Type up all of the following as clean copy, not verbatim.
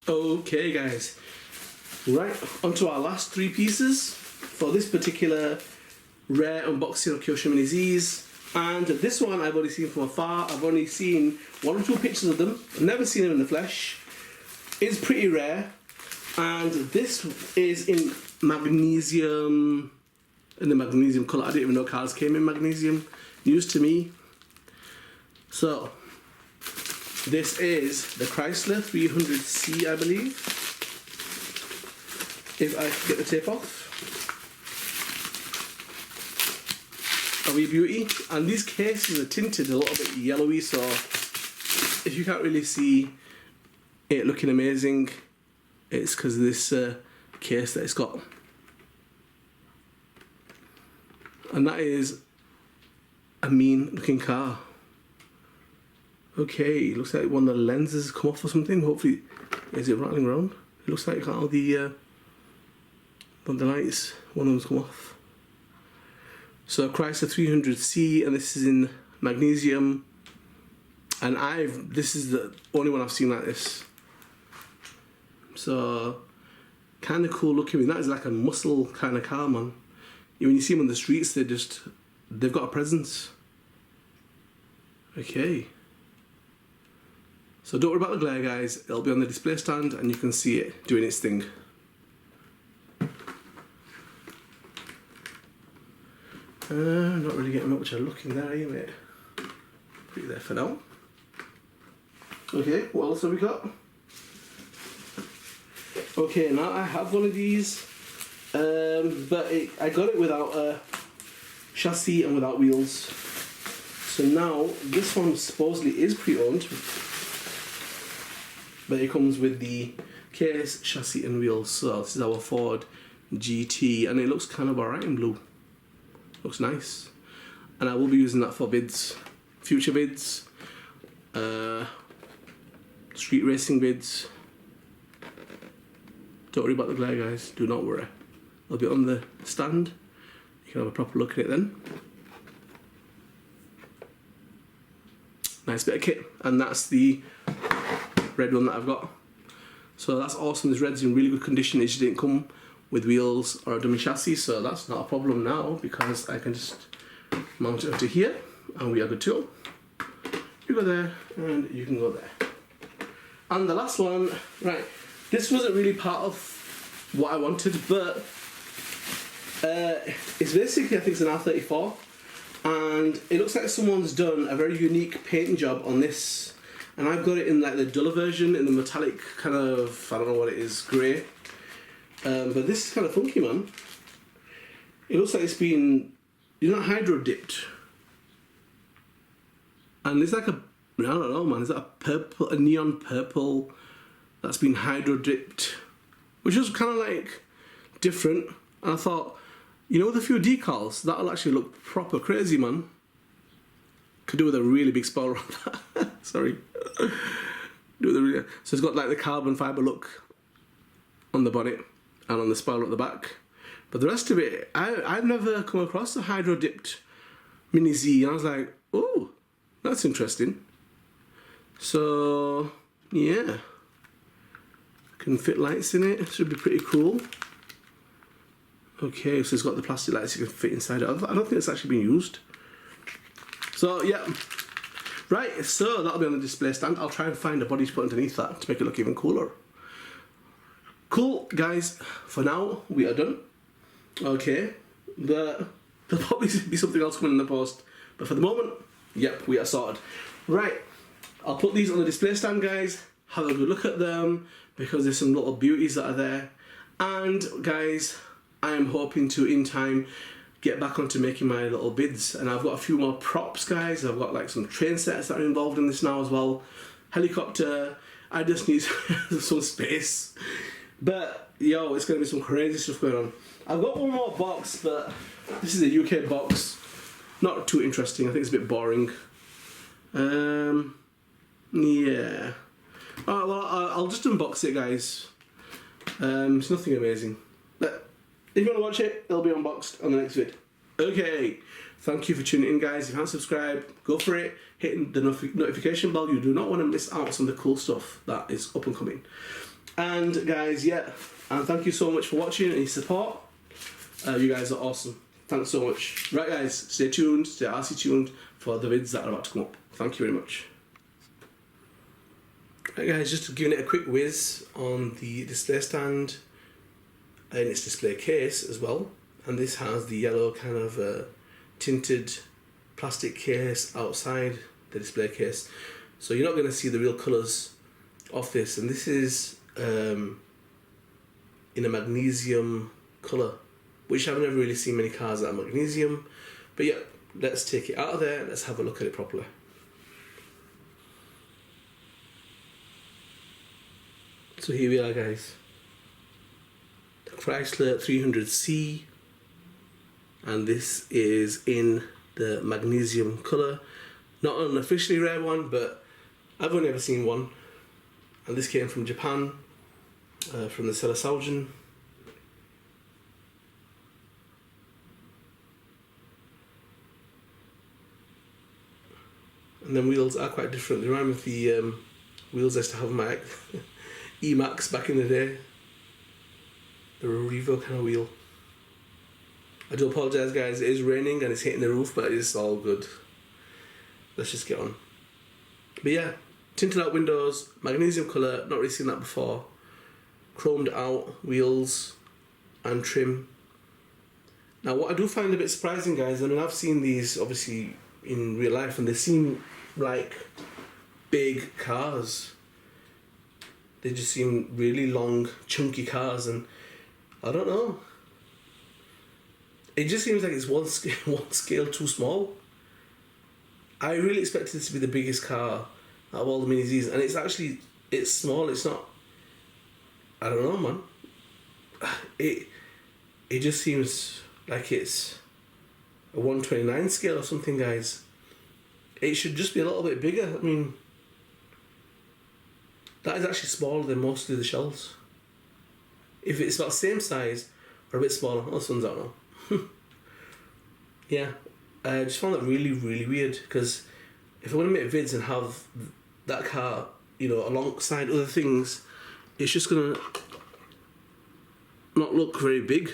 Okay guys, right, onto our last three pieces for this particular rare unboxing of Kyosho Mini Z's. And this one I've only seen from afar. I've only seen one or two pictures of them. I've never seen them in the flesh. It's pretty rare. And this is in magnesium, in the magnesium colour. I didn't even know cars came in magnesium. News to me. So, this is the Chrysler 300C, I believe. If I can get the tape off. A wee beauty. And these cases are tinted a little bit yellowy, so if you can't really see it looking amazing, it's because of this case that it's got. And that is a mean looking car. Okay, looks like one of the lenses has come off or something. Hopefully, is it rattling around? It looks like all the lights, one of them's come off. So Chrysler 300C, and this is in magnesium. And this is the only one I've seen like this. So, kind of cool looking. That is like a muscle kind of car, man. When you see them on the streets, they've got a presence. Okay. So don't worry about the glare, guys. It'll be on the display stand and you can see it doing its thing. Not really getting much of a look in there, are you, mate? Put it there for now. Okay, what else have we got? Okay, now I have one of these, but I got it without a chassis and without wheels. So now, this one supposedly is pre-owned, but it comes with the case, chassis and wheels. So this is our Ford GT, and it looks kind of alright in blue. Looks nice. And I will be using that for bids, future bids, street racing bids. Don't worry about the glare, guys, do not worry. It'll be on the stand. You can have a proper look at it then. Nice bit of kit, and that's the red one that I've got. So that's awesome. This red's in really good condition. It just didn't come with wheels or a dummy chassis, so that's not a problem now because I can just mount it onto here and we are good to go. You go there and you can go there. And the last one, right, this wasn't really part of what I wanted, but it's basically, I think it's an R34, and it looks like someone's done a very unique painting job on this, and I've got it in like the duller version, in the metallic kind of, I don't know what it is, grey. But this is kind of funky, man. It looks like it's been, hydro dipped. And it's like I don't know, man, is that a purple, a neon purple that's been hydro dipped? Which was kind of like different. And I thought, with a few decals, that'll actually look proper crazy, man. Could do with a really big spoiler on that. Sorry. So it's got like the carbon fibre look on the bonnet and on the spoiler at the back. But the rest of it, I've never come across a hydro dipped Mini Z, and I was like, oh, that's interesting. So yeah, can fit lights in it. Should be pretty cool. Okay, so it's got the plastic lights you can fit inside it. I don't think it's actually been used. So yeah, right. So that'll be on the display stand. I'll try and find a body to put underneath that to make it look even cooler. Cool, guys. For now, we are done. Okay, there'll probably be something else coming in the post, but for the moment, yep, we are sorted. Right, I'll put these on the display stand, guys. Have a good look at them because there's some little beauties that are there. And guys, I am hoping to, in time, get back onto making my little bids. And I've got a few more props, guys. I've got like some train sets that are involved in this now as well. Helicopter. I just need some space. But yo, it's gonna be some crazy stuff going on. I've got one more box, but this is a UK box. Not too interesting. I think it's a bit boring. Yeah. Alright, well, I'll just unbox it, guys. It's nothing amazing. But if you want to watch it, it'll be unboxed on the next vid. Okay. Thank you for tuning in, guys. If you haven't subscribed, go for it. Hit the notification bell. You do not want to miss out on some of the cool stuff that is up and coming. And guys, yeah, and thank you so much for watching and your support. You guys are awesome. Thanks so much. Right guys, stay tuned, stay RC tuned for the vids that are about to come up. Thank you very much. Right guys, just giving it a quick whiz on the display stand and its display case as well. And this has the yellow kind of tinted plastic case outside the display case. So you're not going to see the real colours of this. And this is in a magnesium colour, which I've never really seen many cars that are magnesium. But yeah, let's take it out of there, let's have a look at it properly. So here we are guys. The Chrysler 300C, and this is in the magnesium colour. Not an officially rare one, but I've only ever seen one. And this came from Japan, from the seller Saujin. And then wheels are quite different. They remind me of the wheels I used to have on my E-Max back in the day. The Revo kind of wheel. I do apologise guys, it is raining and it's hitting the roof, but it's all good. Let's just get on. But yeah, tinted out windows, magnesium colour, not really seen that before. Chromed out wheels and trim. Now what I do find a bit surprising guys, I mean I've seen these obviously in real life and they seem like big cars. They just seem really long, chunky cars, and I don't know. It just seems like it's one scale too small. I really expected this to be the biggest car out of all the Mini Zs, and it's small. It's not. I don't know, man. It just seems like it's a 1/29 scale or something, guys. It should just be a little bit bigger. I mean, that is actually smaller than most of the shells. If it's about the same size or a bit smaller, oh, this one's out now. Yeah, I just found that really, really weird, because if I want to make vids and have that car, you know, alongside other things, it's just gonna not look very big.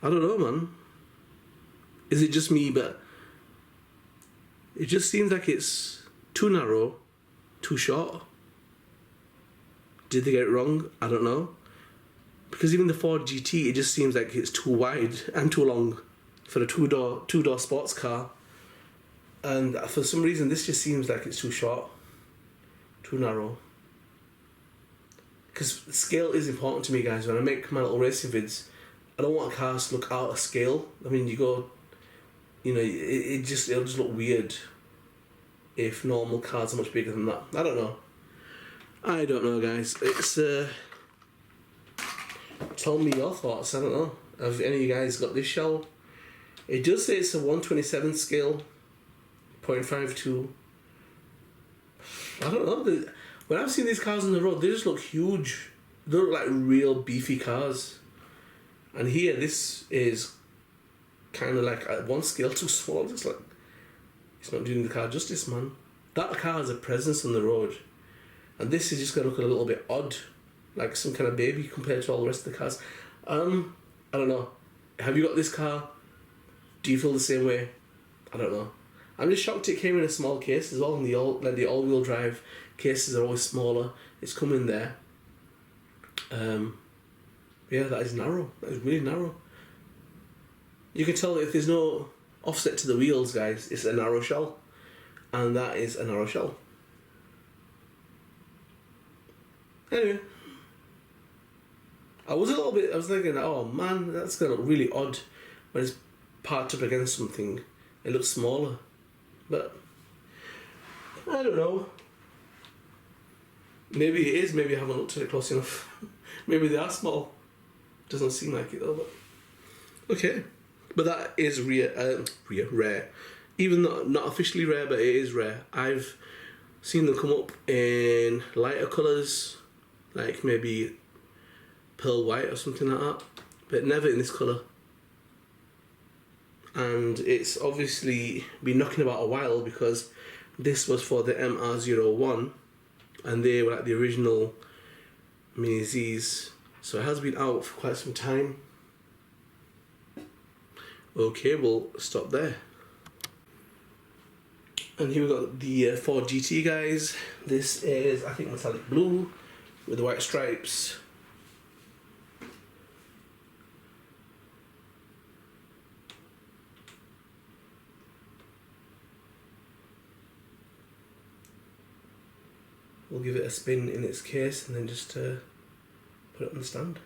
I don't know, man. Is it just me? But it just seems like it's too narrow, too short. Did they get it wrong? I don't know. Because even the Ford GT, it just seems like it's too wide and too long for a two-door sports car. And for some reason, this just seems like it's too short, too narrow. Because scale is important to me, guys. When I make my little racing vids, I don't want cars to look out of scale. I mean, you go, you know, it'll just look weird if normal cars are much bigger than that. I don't know, guys. It's tell me your thoughts. I don't know. Have any of you guys got this shell? It does say it's a 1/27 scale, 0.52. I don't know. When I've seen these cars on the road, they just look huge. They look like real beefy cars. And here, this is kind of like at one scale too small. It's like, it's not doing the car justice, man. That car has a presence on the road. And this is just going to look a little bit odd. Like some kind of baby compared to all the rest of the cars. I don't know. Have you got this car? Do you feel the same way? I don't know. I'm just shocked it came in a small case as well. And the all-wheel drive cases are always smaller. It's come in there. Yeah, that is narrow. That is really narrow. You can tell if there's no offset to the wheels, guys, it's a narrow shell. And that is a narrow shell. Anyway. I was thinking, oh man, that's going to look really odd when it's parked up against something. It looks smaller. But, I don't know. Maybe it is, maybe I haven't looked at it close enough. Maybe they are small. Doesn't seem like it though, but... Okay. But that is rare. Even though not officially rare, but it is rare. I've seen them come up in lighter colours, like maybe pearl white or something like that, but never in this colour. And it's obviously been knocking about a while, because this was for the MR01, and they were like the original Mini Zs. So it has been out for quite some time. Okay, we'll stop there. And here we've got the Ford GT, guys. This is, I think, metallic blue with the white stripes. We'll give it a spin in its case and then just put it on the stand.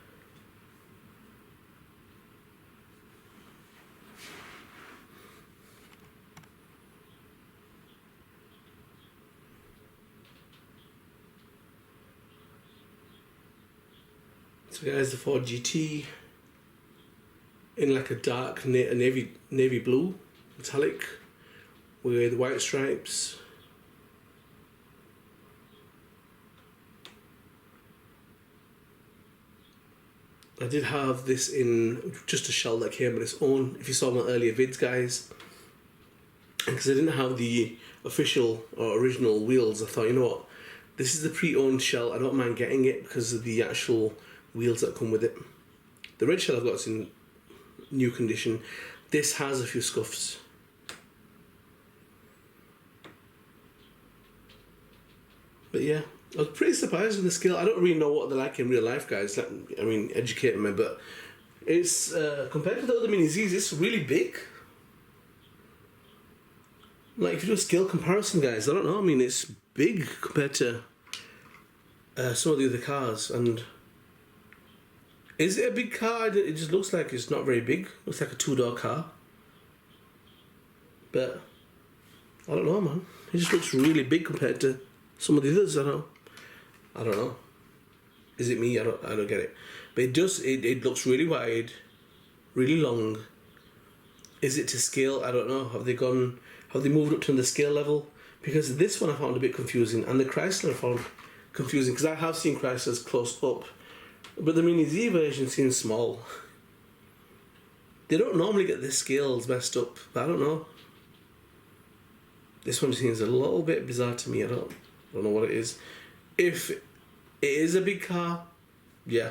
So guys, the Ford GT in like a dark navy blue metallic with white stripes. I did have this in just a shell that came on its own, if you saw my earlier vids, guys. Because I didn't have the official or original wheels, I thought, you know what, this is the pre-owned shell, I don't mind getting it because of the actual wheels that come with it. The red shell I've got is in new condition. This has a few scuffs. But yeah, I was pretty surprised with the scale. I don't really know what they're like in real life, guys. I mean, educate me, but it's compared to the other Mini Zs, it's really big. Like if you do a scale comparison, guys, I don't know. I mean, it's big compared to some of the other cars. And is it a big car? It just looks like it's not very big. Looks like a two-door car. But I don't know, man. It just looks really big compared to some of the others. I don't know. Is it me? I don't get it. But it looks really wide, really long. Is it to scale? I don't know. Have they moved up to the scale level? Because this one I found a bit confusing, and the Chrysler I found confusing because I have seen Chryslers close up, but the Mini Z version seems small. They don't normally get the scales messed up, but I don't know. This one seems a little bit bizarre to me. I don't know what it is. If it is a big car, yeah.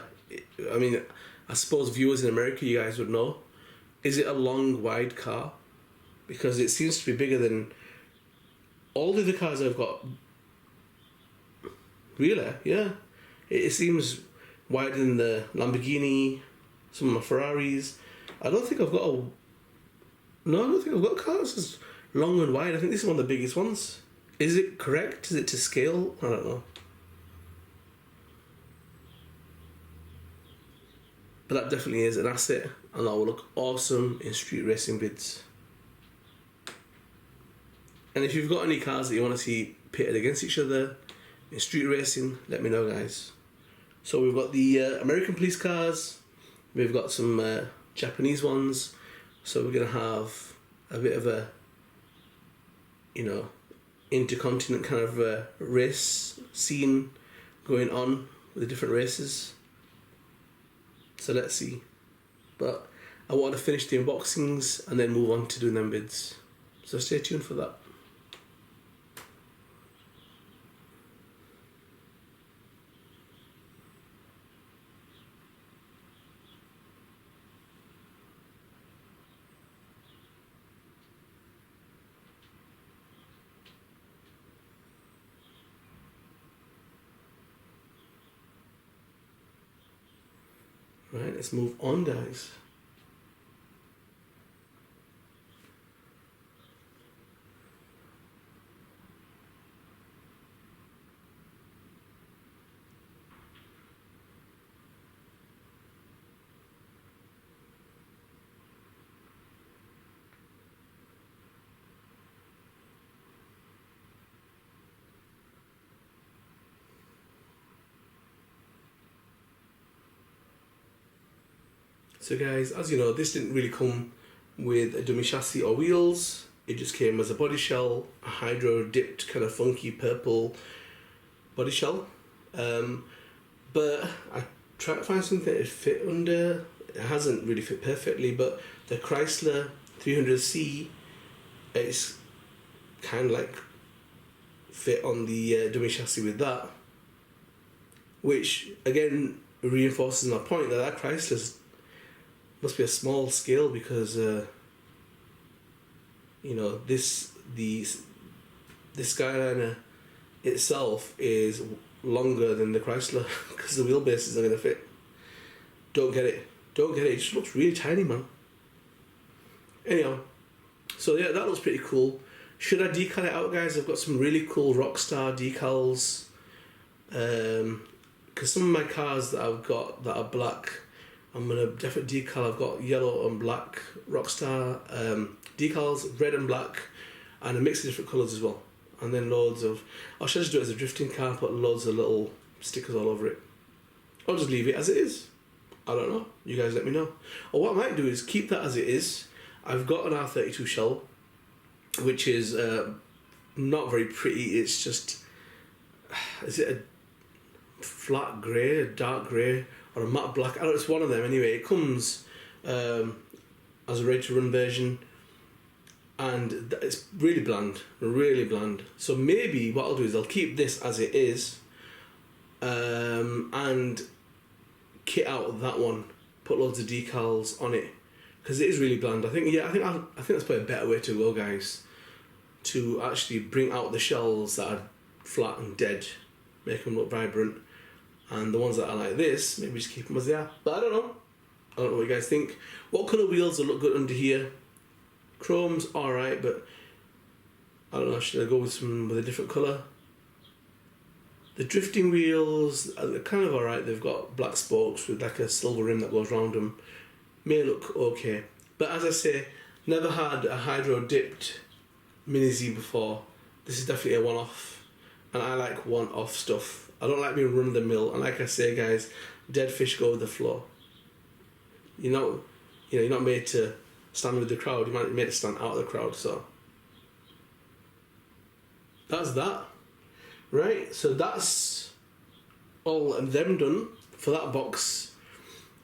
I mean, I suppose viewers in America, you guys would know. Is it a long, wide car? Because it seems to be bigger than all the other cars I've got. Really, yeah. It seems wider than the Lamborghini, some of my Ferraris. I don't think I've got cars as long and wide. I think this is one of the biggest ones. Is it correct? Is it to scale? I don't know. But that definitely is an asset, and that will look awesome in street racing vids. And if you've got any cars that you want to see pitted against each other in street racing, let me know, guys. So we've got the American police cars, we've got some Japanese ones, so we're going to have a bit of a, you know, intercontinent kind of race scene going on with the different races. So let's see. But I want to finish the unboxings and then move on to doing them bids. So stay tuned for that. Right, let's move on, guys. So guys, as you know, this didn't really come with a dummy chassis or wheels. It just came as a body shell, a hydro dipped kind of funky purple body shell. But I tried to find something that it fit under. It hasn't really fit perfectly, but the Chrysler 300C, it's kind of like fit on the dummy chassis with that, which again reinforces my point that Chrysler must be a small scale, because you know, this Skyliner itself is longer than the Chrysler because the wheelbases are going to fit. Don't get it. It just looks really tiny, man. Anyhow, so yeah, that looks pretty cool. Should I decal it out, guys? I've got some really cool Rockstar decals. Because some of my cars that I've got that are black, I'm going to definitely decal. I've got yellow and black Rockstar decals, red and black, and a mix of different colours as well. And then loads of... I should just do it as a drifting car, put loads of little stickers all over it. I'll just leave it as it is. I don't know. You guys let me know. Or what I might do is keep that as it is. I've got an R32 shell, which is not very pretty. It's just... Is it a flat grey, a dark grey, or a matte black? I don't know, it's one of them anyway. It comes as a ready-to-run version, and it's really bland, really bland. So maybe what I'll do is I'll keep this as it is, and kit out that one, put loads of decals on it, because it is really bland. I think that's probably a better way to go, guys, to actually bring out the shells that are flat and dead, make them look vibrant, and the ones that are like this, maybe just keep them as they are. But I don't know what you guys think. What colour wheels will look good under here? Chrome's alright, but I don't know, should I go with a different colour? The drifting wheels are kind of alright. They've got black spokes with like a silver rim that goes around them. May look okay. But as I say, never had a hydro dipped Mini Z before. This is definitely a one-off, and I like one-off stuff. I don't like being run-of-the-mill, and like I say, guys, dead fish go with the flow. You're not made to stand with the crowd, you might be made to stand out of the crowd. So that's that. Right, so that's all of them done for that box.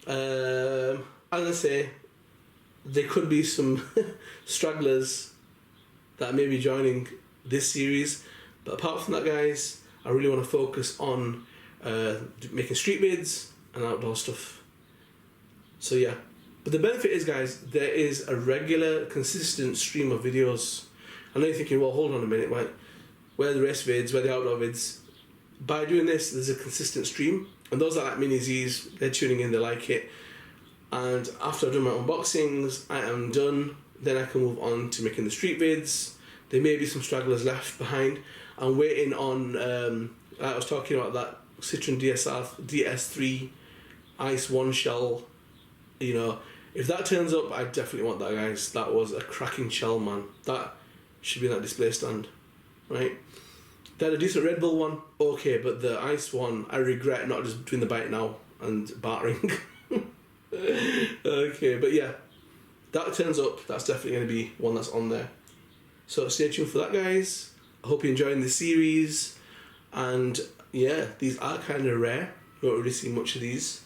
As I say, there could be some stragglers that may be joining this series, but apart from that, guys, I really want to focus on making street vids and outdoor stuff. So yeah, but the benefit is, guys, there is a regular, consistent stream of videos. I know you're thinking, well, hold on a minute, right? Where are the race vids, where are the outdoor vids? By doing this, there's a consistent stream, and those that like Mini Zs, they're tuning in, they like it. And after I've done my unboxings, I am done. Then I can move on to making the street vids. There may be some stragglers left behind. I'm waiting on, I was talking about that Citroen DS3 Ice 1 shell. You know, if that turns up, I definitely want that, guys. That was a cracking shell, man. That should be in that display stand, right? They had a decent Red Bull one, okay, but the Ice one, I regret not just doing the bite now and bartering. Okay, but yeah, that turns up, that's definitely going to be one that's on there. So stay tuned for that, guys. I hope you're enjoying the series, and yeah, these are kind of rare. You won't really see much of these.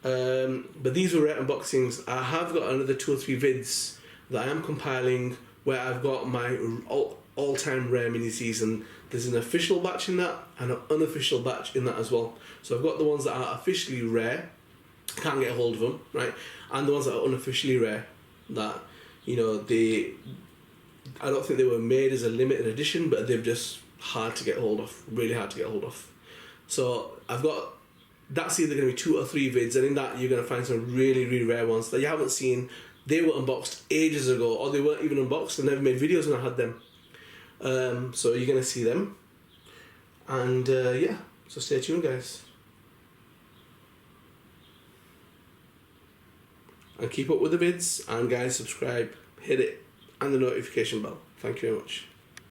But these were rare unboxings. I have got another 2 or 3 vids that I am compiling where I've got my all-time rare Mini Zs, and there's an official batch in that and an unofficial batch in that as well. So I've got the ones that are officially rare, can't get a hold of them, right? And the ones that are unofficially rare, that, you know, I don't think they were made as a limited edition, but they're just hard to get hold of, really hard to get hold of. So I've got, that's either going to be 2 or 3 vids, and in that you're going to find some really, really rare ones that you haven't seen. They were unboxed ages ago, or they weren't even unboxed. I never made videos when I had them. So you're going to see them. And yeah, so stay tuned, guys. And keep up with the vids, and guys, subscribe, hit it, and the notification bell. Thank you very much.